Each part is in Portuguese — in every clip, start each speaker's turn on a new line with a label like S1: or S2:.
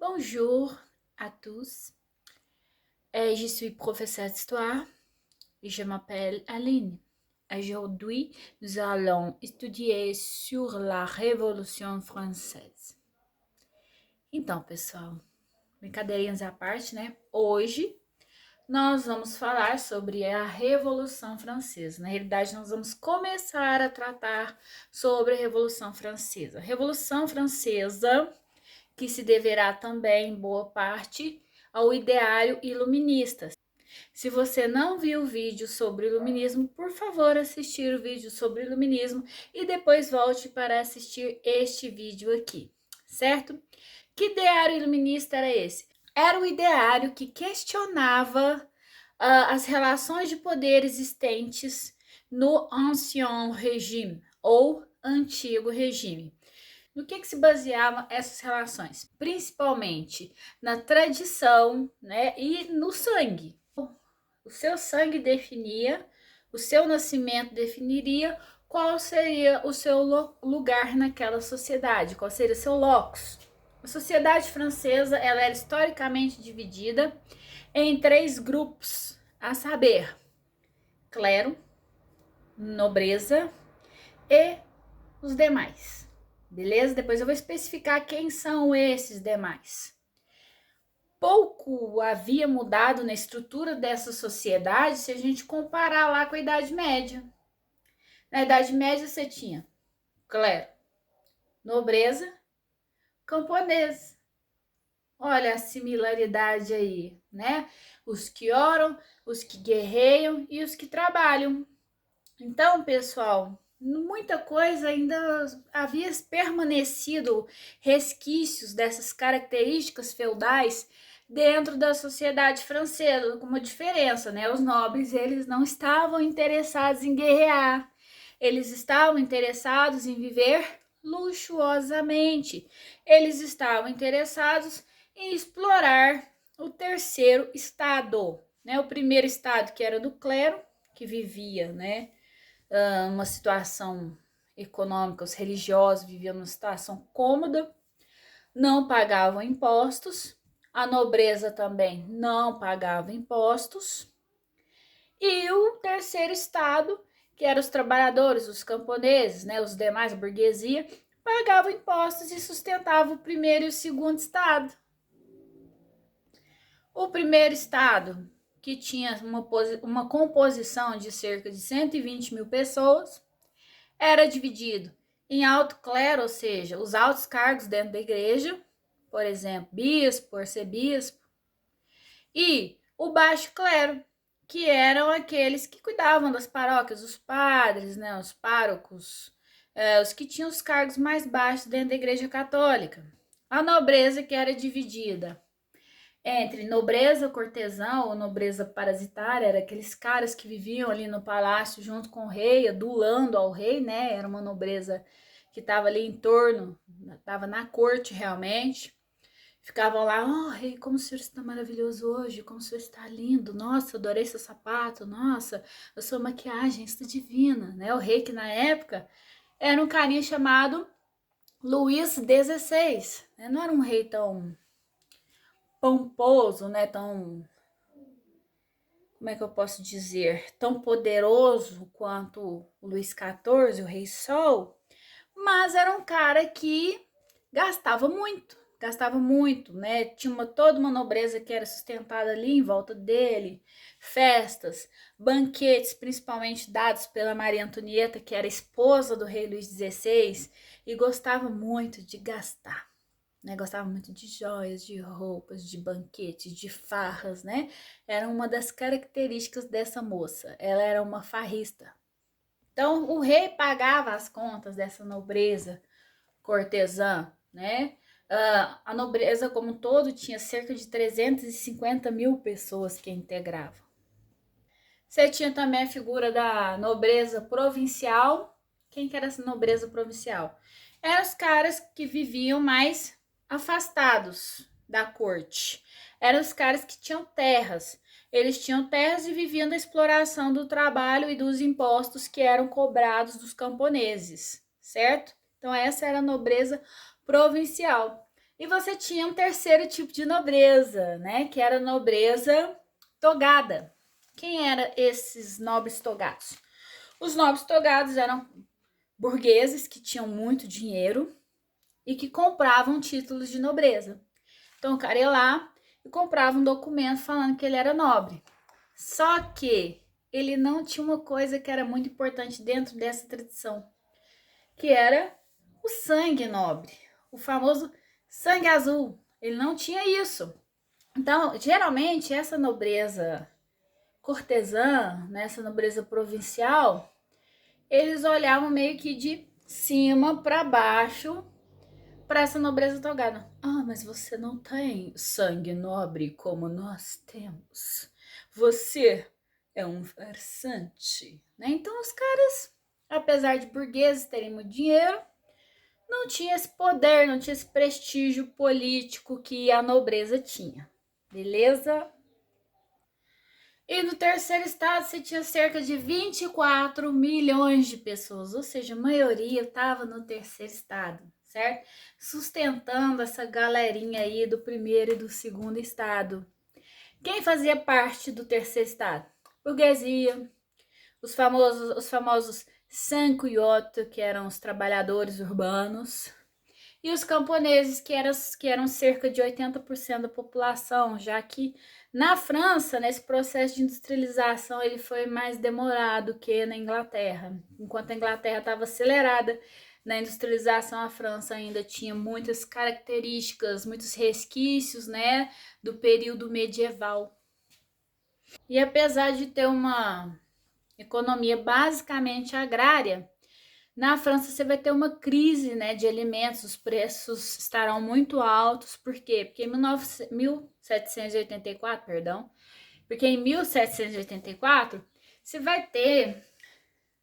S1: Bonjour à tous. Je suis professeure d'histoire et je m'appelle Aline. Aujourd'hui, nous allons étudier sur la Révolution Française. Então, pessoal, brincadeirinhas à parte, né? Hoje nós vamos falar sobre a Revolução Francesa. Na realidade, nós vamos começar a tratar sobre a Revolução Francesa. Revolução Francesa, que se deverá também, em boa parte, ao ideário iluminista. Se você não viu o vídeo sobre o iluminismo, por favor, assistir o vídeo sobre o iluminismo e depois volte para assistir este vídeo aqui, certo? Que ideário iluminista era esse? Era o ideário que questionava as relações de poder existentes no Ancien Régime, ou Antigo Regime. No que se baseavam essas relações? Principalmente na tradição, né, e no sangue. O seu sangue definia, o seu nascimento definiria qual seria o seu lugar naquela sociedade, qual seria o seu locus. A sociedade francesa, ela era historicamente dividida em 3 grupos, a saber, clero, nobreza e os demais. Beleza? Depois eu vou especificar quem são esses demais. Pouco havia mudado na estrutura dessa sociedade se a gente comparar lá com a Idade Média. Na Idade Média você tinha clero, nobreza, camponês. Olha a similaridade aí, né? Os que oram, os que guerreiam e os que trabalham. Então, pessoal, muita coisa ainda havia permanecido resquícios dessas características feudais dentro da sociedade francesa, com uma diferença, né? Os nobres, eles não estavam interessados em guerrear, eles estavam interessados em viver luxuosamente, eles estavam interessados em explorar o terceiro estado, né? O primeiro estado, que era do clero, que vivia, né, uma situação econômica, os religiosos viviam numa situação cômoda, não pagavam impostos, a nobreza também não pagava impostos, e o terceiro estado, que eram os trabalhadores, os camponeses, né, os demais, a burguesia, pagavam impostos e sustentavam o primeiro e o segundo estado. O primeiro estado, que tinha uma composição de cerca de 120 mil pessoas, era dividido em alto clero, ou seja, os altos cargos dentro da igreja, por exemplo, bispo, arcebispo, e o baixo clero, que eram aqueles que cuidavam das paróquias, os padres, né, os párocos, os que tinham os cargos mais baixos dentro da igreja católica. A nobreza, que era dividida entre nobreza cortesã ou nobreza parasitária, era aqueles caras que viviam ali no palácio junto com o rei, adulando ao rei, né? Era uma nobreza que estava ali em torno, estava na corte realmente. Ficavam lá, oh rei, como o senhor está maravilhoso hoje, como o senhor está lindo, nossa, adorei seu sapato, nossa, a sua maquiagem está divina, né? O rei, que na época era um carinha chamado Luís XVI, né? Não era um rei tão pomposo, né, tão, como é que eu posso dizer, tão poderoso quanto o Luís XIV, o Rei Sol, mas era um cara que gastava muito, né, tinha toda uma nobreza que era sustentada ali em volta dele, festas, banquetes, principalmente dados pela Maria Antonieta, que era esposa do rei Luís XVI, e gostava muito de gastar. Né, gostava muito de joias, de roupas, de banquetes, de farras, né? Era uma das características dessa moça. Ela era uma farrista. Então, o rei pagava as contas dessa nobreza cortesã, né? A nobreza como um todo tinha cerca de 350 mil pessoas que integravam. Você tinha também a figura da nobreza provincial. Quem que era essa nobreza provincial? Eram os caras que viviam mais afastados da corte. Eram os caras que tinham terras. Eles tinham terras e viviam da exploração do trabalho e dos impostos que eram cobrados dos camponeses, certo? Então essa era a nobreza provincial. E você tinha um terceiro tipo de nobreza, né? Que era a nobreza togada. Quem eram esses nobres togados? Os nobres togados eram burgueses que tinham muito dinheiro e que compravam títulos de nobreza. Então o cara ia lá e comprava um documento falando que ele era nobre. Só que ele não tinha uma coisa que era muito importante dentro dessa tradição, que era o sangue nobre, o famoso sangue azul. Ele não tinha isso. Então, geralmente, essa nobreza cortesã, né, essa nobreza provincial, eles olhavam meio que de cima para baixo para essa nobreza togada. Ah, mas você não tem sangue nobre como nós temos. Você é um farsante, né? Então os caras, apesar de burgueses terem muito dinheiro, não tinha esse poder, não tinha esse prestígio político que a nobreza tinha. Beleza? E no terceiro estado você tinha cerca de 24 milhões de pessoas, ou seja, a maioria estava no terceiro estado, certo? Sustentando essa galerinha aí do primeiro e do segundo estado. Quem fazia parte do terceiro estado? Burguesia, os famosos sans-culottes, que eram os trabalhadores urbanos, e os camponeses, que eram cerca de 80% da população, já que na França, nesse processo de industrialização, ele foi mais demorado que na Inglaterra. Enquanto a Inglaterra estava acelerada na industrialização, a França ainda tinha muitas características, muitos resquícios, né, do período medieval. E apesar de ter uma economia basicamente agrária, na França você vai ter uma crise, né, de alimentos, os preços estarão muito altos, por quê? Porque em 1784, perdão, porque em 1784 você vai ter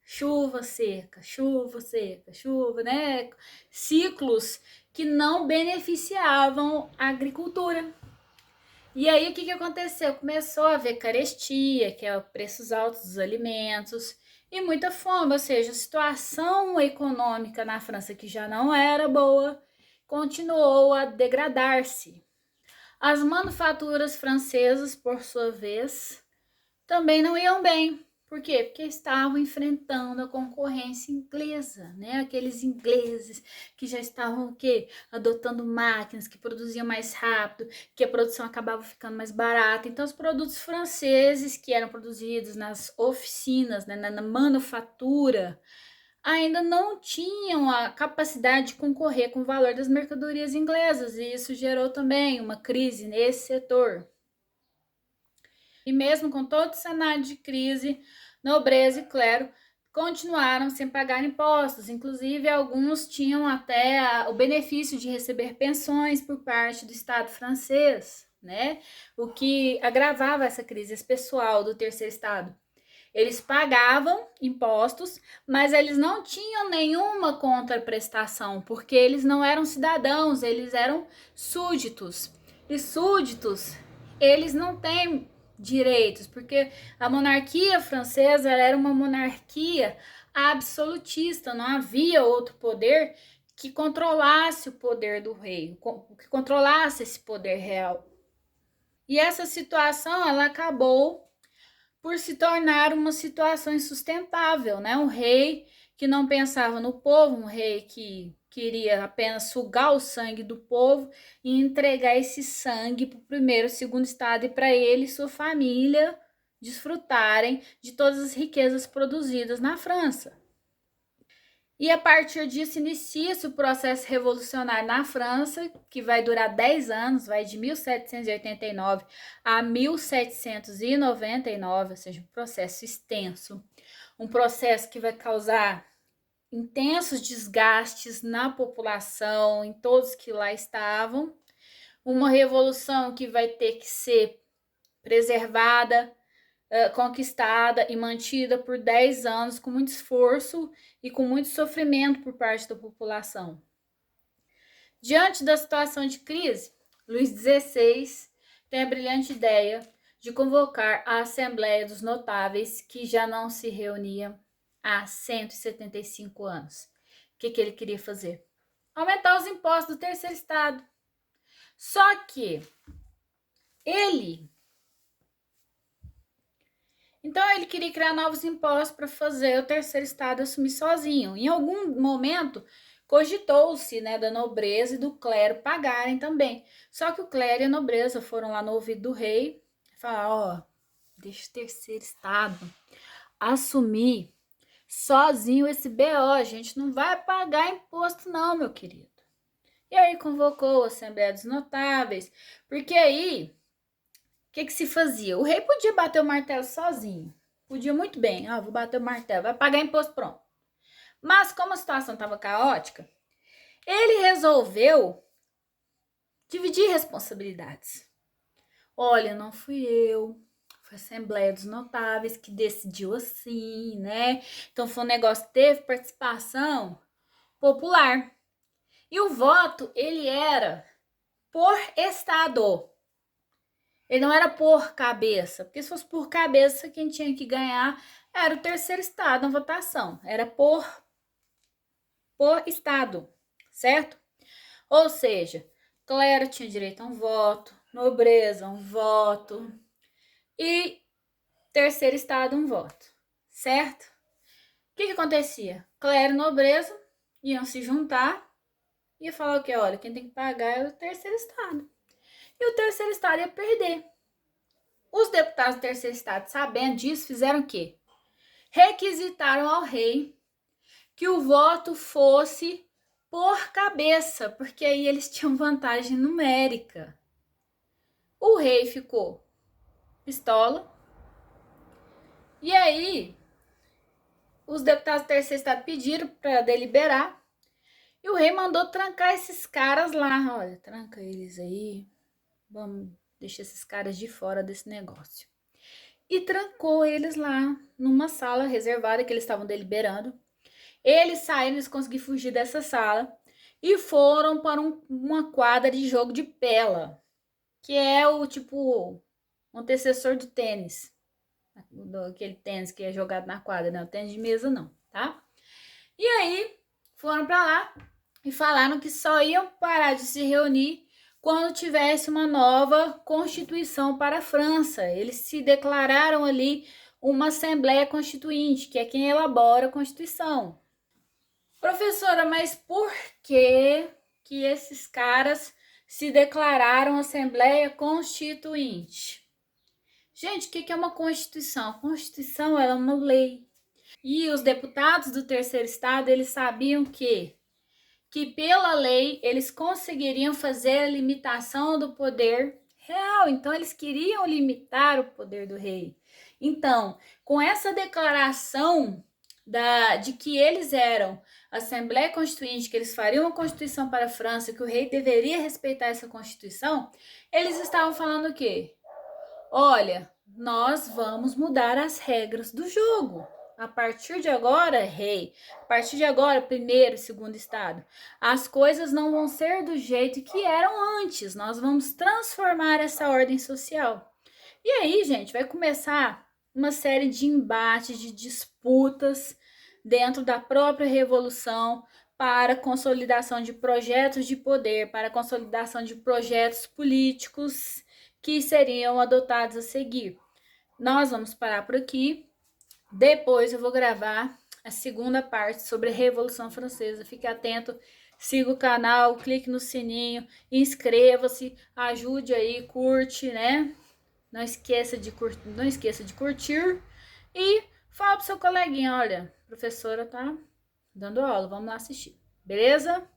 S1: chuva seca, chuva seca, chuva, né, ciclos que não beneficiavam a agricultura. E aí o que aconteceu? Começou a haver carestia, que é preços altos dos alimentos, e muita fome, ou seja, a situação econômica na França, que já não era boa, continuou a degradar-se. As manufaturas francesas, por sua vez, também não iam bem. Por quê? Porque estavam enfrentando a concorrência inglesa, né? Aqueles ingleses que já estavam o quê? Adotando máquinas que produziam mais rápido, que a produção acabava ficando mais barata. Então, os produtos franceses que eram produzidos nas oficinas, né, na manufatura, ainda não tinham a capacidade de concorrer com o valor das mercadorias inglesas, e isso gerou também uma crise nesse setor. E mesmo com todo o cenário de crise, nobreza e clero continuaram sem pagar impostos. Inclusive, alguns tinham até o benefício de receber pensões por parte do Estado francês, né? O que agravava essa crise, esse pessoal do terceiro estado. Eles pagavam impostos, mas eles não tinham nenhuma contraprestação, porque eles não eram cidadãos, eles eram súditos. E súditos, eles não têm direitos, porque a monarquia francesa era uma monarquia absolutista, não havia outro poder que controlasse o poder do rei, que controlasse esse poder real. E essa situação, ela acabou por se tornar uma situação insustentável, né? Um rei que não pensava no povo, um rei que queria apenas sugar o sangue do povo e entregar esse sangue para o primeiro, segundo estado e para ele e sua família desfrutarem de todas as riquezas produzidas na França. E a partir disso inicia-se o processo revolucionário na França, que vai durar 10 anos, vai de 1789 a 1799, ou seja, um processo extenso. Um processo que vai causar intensos desgastes na população, em todos que lá estavam. Uma revolução que vai ter que ser preservada, conquistada e mantida por 10 anos com muito esforço e com muito sofrimento por parte da população. Diante da situação de crise, Luís XVI tem a brilhante ideia de convocar a Assembleia dos Notáveis, que já não se reunia há 175 anos. O que ele queria fazer? Aumentar os impostos do terceiro estado. Só que então ele queria criar novos impostos para fazer o terceiro estado assumir sozinho. Em algum momento cogitou-se, né, da nobreza e do clero pagarem também. Só que o clero e a nobreza foram lá no ouvido do rei e falaram: ó, deixa o terceiro estado assumir sozinho esse BO, a gente não vai pagar imposto não, meu querido. E aí convocou a Assembleia dos Notáveis, porque aí, o que se fazia? O rei podia bater o martelo sozinho, podia muito bem, vou bater o martelo, vai pagar imposto, pronto. Mas como a situação estava caótica, ele resolveu dividir responsabilidades. Olha, não fui eu, foi a Assembleia dos Notáveis que decidiu assim, né? Então foi um negócio que teve participação popular. E o voto, ele era por estado. Ele não era por cabeça, porque se fosse por cabeça, quem tinha que ganhar era o terceiro estado na votação. Era por estado, certo? Ou seja, clero tinha direito a um voto, nobreza um voto e terceiro estado um voto, certo? O que acontecia? Clero e nobreza iam se juntar e ia falar o que? Olha, quem tem que pagar é o terceiro estado. E o terceiro estado ia perder. Os deputados do terceiro estado, sabendo disso, fizeram o quê? Requisitaram ao rei que o voto fosse por cabeça, porque aí eles tinham vantagem numérica. O rei ficou pistola. E aí, os deputados do terceiro estado pediram para deliberar. E o rei mandou trancar esses caras lá. Olha, tranca eles aí. Vamos deixar esses caras de fora desse negócio. E trancou eles lá numa sala reservada que eles estavam deliberando. Eles saíram, eles conseguiram fugir dessa sala e foram para uma quadra de jogo de pela, que é o tipo um antecessor do tênis, aquele tênis que é jogado na quadra, não, tênis de mesa não, tá? E aí foram para lá e falaram que só iam parar de se reunir quando tivesse uma nova constituição para a França. Eles se declararam ali uma Assembleia Constituinte, que é quem elabora a Constituição. Professora, mas por que esses caras se declararam Assembleia Constituinte? Gente, o que é uma Constituição? A Constituição é uma lei. E os deputados do terceiro estado, eles sabiam que pela lei eles conseguiriam fazer a limitação do poder real. Então, eles queriam limitar o poder do rei. Então, com essa declaração de que eles eram Assembleia Constituinte, que eles fariam uma Constituição para a França, que o rei deveria respeitar essa Constituição, eles estavam falando o quê? Olha, nós vamos mudar as regras do jogo. A partir de agora, rei, a partir de agora, primeiro e segundo estado, as coisas não vão ser do jeito que eram antes. Nós vamos transformar essa ordem social. E aí, gente, vai começar uma série de embates, de disputas dentro da própria revolução para consolidação de projetos de poder, para consolidação de projetos políticos que seriam adotados a seguir. Nós vamos parar por aqui. Depois eu vou gravar a segunda parte sobre a Revolução Francesa. Fique atento, siga o canal, clique no sininho, inscreva-se, ajude aí, curte, né? Não esqueça de curtir e fala pro seu coleguinha, olha, a professora tá dando aula, vamos lá assistir, beleza?